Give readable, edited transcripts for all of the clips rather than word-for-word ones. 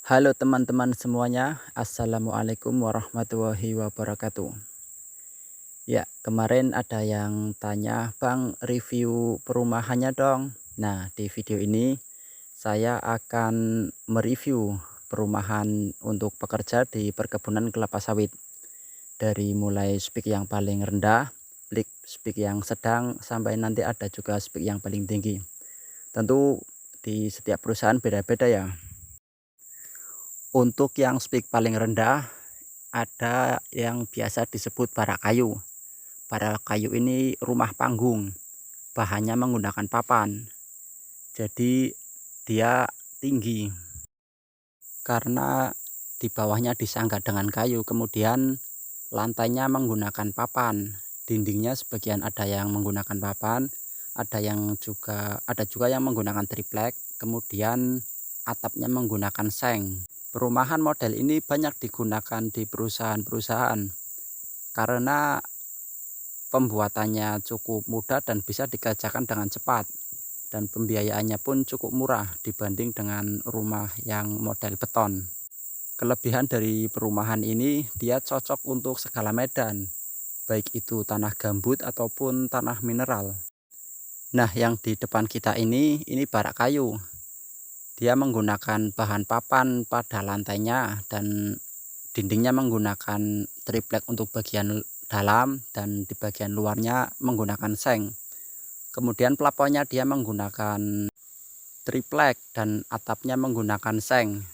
Halo teman-teman semuanya, Assalamualaikum warahmatullahi wabarakatuh. Ya, kemarin ada yang tanya, Bang, review perumahannya dong. Nah, di video ini saya akan mereview perumahan untuk pekerja di perkebunan kelapa sawit. Dari mulai spek yang paling rendah, spek yang sedang, sampai nanti ada juga spek yang paling tinggi. Tentu di setiap perusahaan beda-beda ya. Untuk yang spek paling rendah, ada yang biasa disebut barak kayu. Barak kayu ini rumah panggung, bahannya menggunakan papan. Jadi dia tinggi karena di bawahnya disangga dengan kayu, kemudian lantainya menggunakan papan. Dindingnya sebagian ada yang menggunakan papan, ada juga yang menggunakan triplek, kemudian atapnya menggunakan seng. Perumahan model ini banyak digunakan di perusahaan-perusahaan karena pembuatannya cukup mudah dan bisa dikerjakan dengan cepat, dan pembiayaannya pun cukup murah dibanding dengan rumah yang model beton. Kelebihan dari perumahan ini, dia cocok untuk segala medan, baik itu tanah gambut ataupun tanah mineral. Nah, yang di depan kita ini barak kayu. Dia menggunakan bahan papan pada lantainya, dan dindingnya menggunakan triplek untuk bagian dalam, dan di bagian luarnya menggunakan seng. Kemudian plafonnya dia menggunakan triplek dan atapnya menggunakan seng.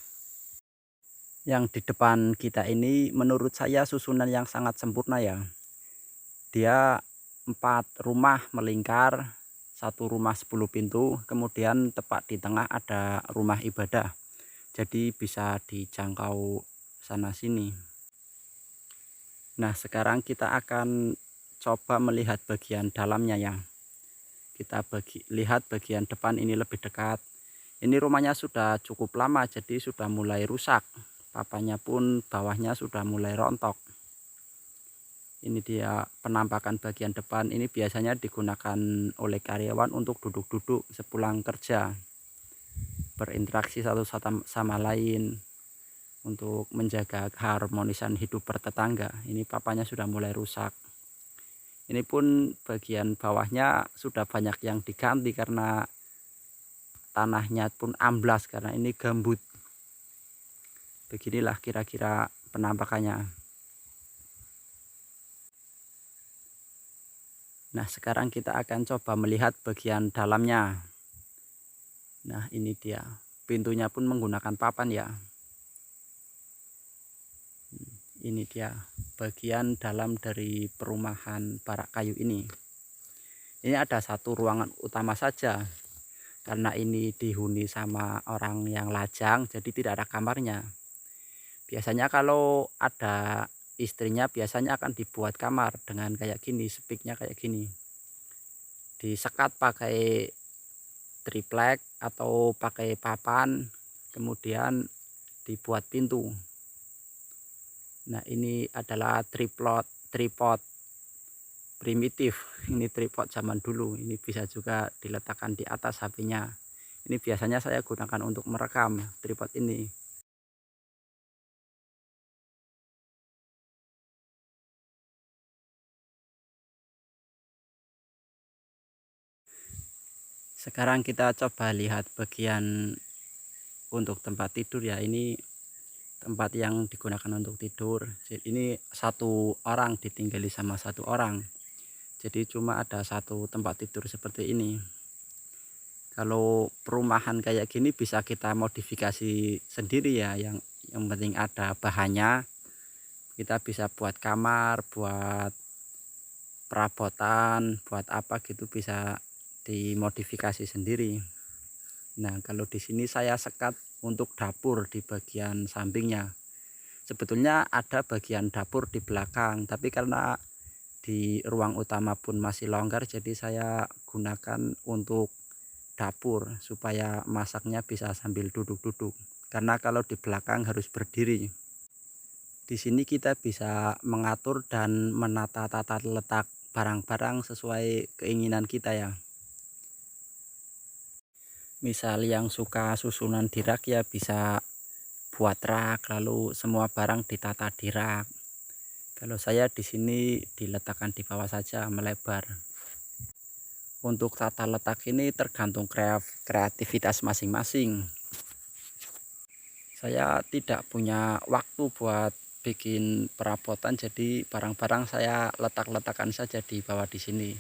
Yang di depan kita ini menurut saya susunan yang sangat sempurna ya. Dia 4 rumah melingkar, satu rumah 10 pintu, kemudian tepat di tengah ada rumah ibadah. Jadi bisa dijangkau sana sini. Nah, sekarang kita akan coba melihat bagian dalamnya ya. Kita lihat bagian depan ini lebih dekat. Ini rumahnya sudah cukup lama, jadi sudah mulai rusak. Papannya pun bawahnya sudah mulai rontok. Ini dia penampakan bagian depan. Ini biasanya digunakan oleh karyawan untuk duduk-duduk sepulang kerja, berinteraksi satu sama lain, untuk menjaga keharmonisan hidup bertetangga. Ini papanya sudah mulai rusak. Ini pun bagian bawahnya sudah banyak yang diganti karena tanahnya pun amblas karena ini gambut. Beginilah kira-kira penampakannya. Nah, sekarang kita akan coba melihat bagian dalamnya. Nah, ini dia. Pintunya pun menggunakan papan ya. Ini dia bagian dalam dari perumahan barak kayu ini. Ini ada satu ruangan utama saja, karena ini dihuni sama orang yang lajang, jadi tidak ada kamarnya. Biasanya kalau ada istrinya, biasanya akan dibuat kamar dengan kayak gini, speknya kayak gini. Disekat pakai triplek atau pakai papan, kemudian dibuat pintu. Nah, ini adalah tripod primitif. Ini tripod zaman dulu. Ini bisa juga diletakkan di atas HP-nya. Ini biasanya saya gunakan untuk merekam tripod ini. Sekarang kita coba lihat bagian untuk tempat tidur ya. Ini tempat yang digunakan untuk tidur. Jadi ini satu orang ditinggali sama satu orang. Jadi cuma ada satu tempat tidur seperti ini. Kalau perumahan kayak gini bisa kita modifikasi sendiri ya. Yang penting ada bahannya. Kita bisa buat kamar, buat perabotan, buat apa gitu bisa dimodifikasi sendiri. Nah, kalau di sini saya sekat untuk dapur di bagian sampingnya. Sebetulnya ada bagian dapur di belakang, tapi karena di ruang utama pun masih longgar, jadi saya gunakan untuk dapur supaya masaknya bisa sambil duduk-duduk. Karena kalau di belakang harus berdiri. Di sini kita bisa mengatur dan menata tata letak barang-barang sesuai keinginan kita ya. Misal yang suka susunan di rak ya bisa buat rak, lalu semua barang ditata di rak. Kalau saya di sini diletakkan di bawah saja, melebar. Untuk tata letak ini tergantung kreativitas masing-masing. Saya tidak punya waktu buat bikin perabotan, jadi barang-barang saya letak-letakkan saja di bawah di sini.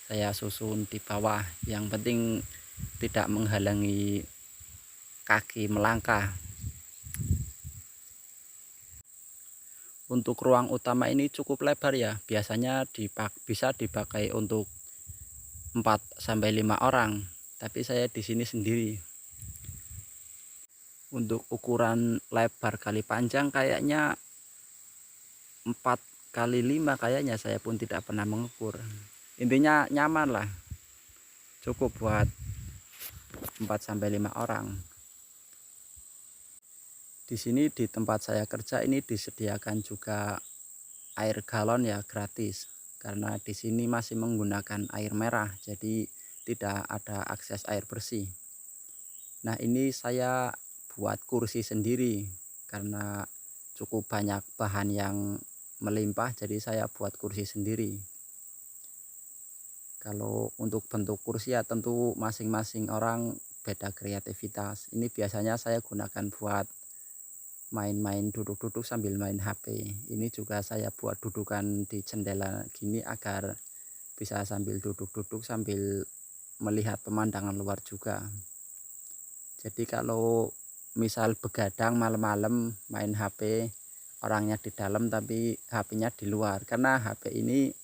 Saya susun di bawah, yang penting tidak menghalangi kaki melangkah. Untuk ruang utama ini cukup lebar ya, biasanya bisa dipakai untuk 4-5 orang, tapi saya di sini sendiri. Untuk ukuran lebar kali panjang kayaknya 4x5 kayaknya, saya pun tidak pernah mengukur. Intinya nyaman lah, cukup buat 4-5 orang. Di sini di tempat saya kerja ini disediakan juga air galon ya, gratis. Karena di sini masih menggunakan air merah, jadi tidak ada akses air bersih. Nah, ini saya buat kursi sendiri karena cukup banyak bahan yang melimpah, jadi saya buat kursi sendiri. Kalau untuk bentuk kursi ya tentu masing-masing orang beda kreativitas. Ini biasanya saya gunakan buat main-main, duduk-duduk sambil main HP. Ini juga saya buat dudukan di jendela gini agar bisa sambil duduk-duduk sambil melihat pemandangan luar juga. Jadi kalau misal begadang malam-malam main HP, orangnya di dalam tapi HP-nya di luar, karena HP ini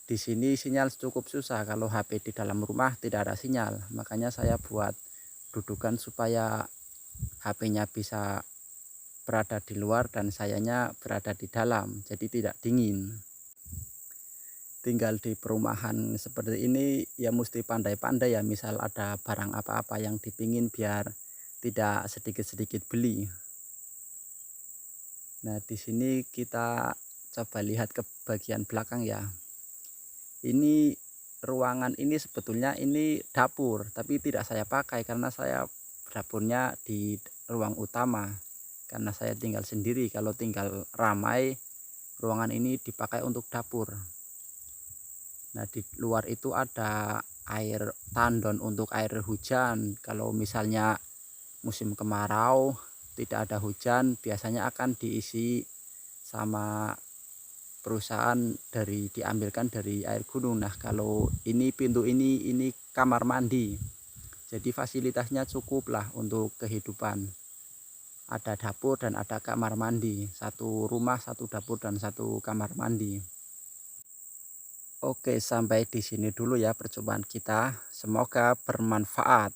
di sini sinyal cukup susah. Kalau HP di dalam rumah tidak ada sinyal, makanya saya buat dudukan supaya HP-nya bisa berada di luar dan sayanya berada di dalam, jadi tidak dingin. Tinggal di perumahan seperti ini ya mesti pandai-pandai ya, misal ada barang apa-apa yang dipingin biar tidak sedikit-sedikit beli. Nah, di sini kita coba lihat ke bagian belakang ya. Ini ruangan ini sebetulnya ini dapur, tapi tidak saya pakai karena saya dapurnya di ruang utama. Karena saya tinggal sendiri, kalau tinggal ramai ruangan ini dipakai untuk dapur. Nah, di luar itu ada air tandon untuk air hujan. Kalau misalnya musim kemarau tidak ada hujan, biasanya akan diisi sama perusahaan diambilkan dari air gunung. Nah, kalau ini pintu ini kamar mandi. Jadi fasilitasnya cukup lah untuk kehidupan. Ada dapur dan ada kamar mandi. Satu rumah, satu dapur dan satu kamar mandi. Oke, sampai di sini dulu ya percobaan kita. Semoga bermanfaat.